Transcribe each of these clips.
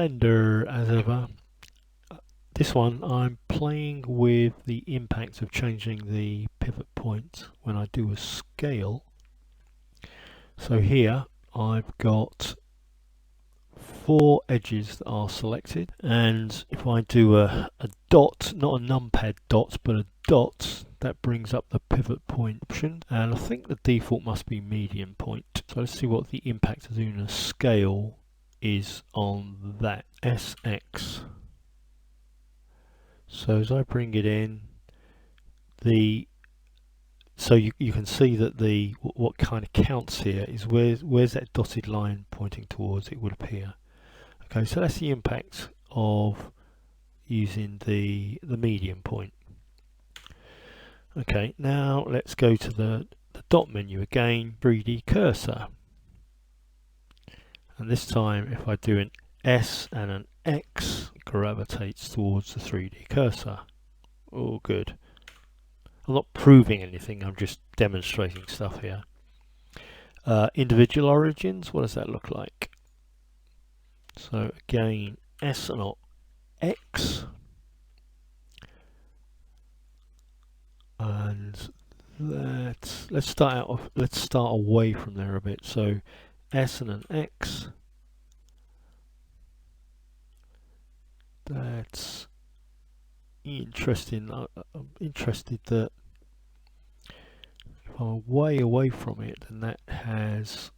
Blender as ever. This one I'm playing with the impact of changing the pivot point when I do a scale. So here I've got 4 edges that are selected, and if I do a dot, not a numpad dot but a dot, that brings up the pivot point option, and I think the default must be median point. So let's see what the impact of doing a scale is on that. SX. So as I bring it in, so you can see that what kind of counts here is where's that dotted line pointing towards, it would appear. Okay, so that's the impact of using the median point. Okay, now let's go to the dot menu again, 3D cursor. And this time if I do an S and an X, it gravitates towards the 3D cursor. Oh, good. I'm not proving anything, I'm just demonstrating stuff here. Individual origins, what does that look like? So again, S and X, and let's start away from there a bit. So S and an X, that's interesting. I'm interested that if I'm way away from it, then that has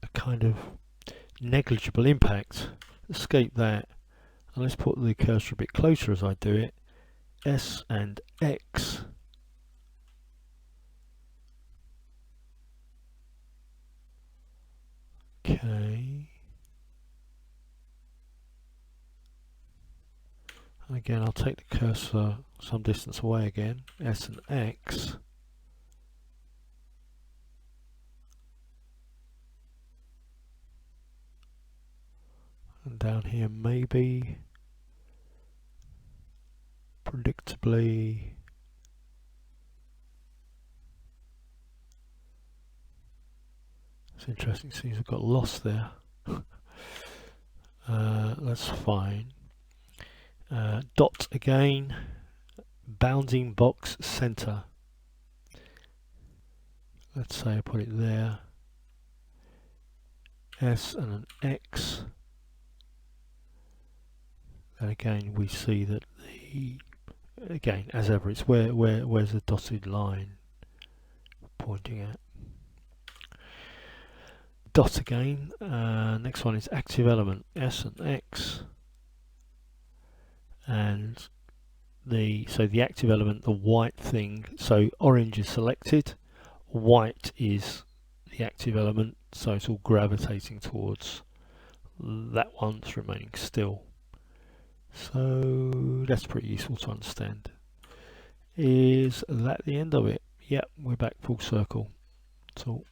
a kind of negligible impact. Escape that, and let's put the cursor a bit closer as I do it. S and X. Okay. Again, I'll take the cursor some distance away again. S and X. And down here, maybe predictably, it's interesting, seems I've got lost there. That's fine. Dot again, bounding box center. Let's say I put it there. S and an X. And again we see that again as ever it's where's the dotted line pointing at. Dot again. Next one is active element, S and X, and the active element, the white thing, so orange is selected, white is the active element, so it's all gravitating towards that one that's remaining still. So that's pretty useful to understand. Is that the end of it? Yep, we're back full circle. That's all.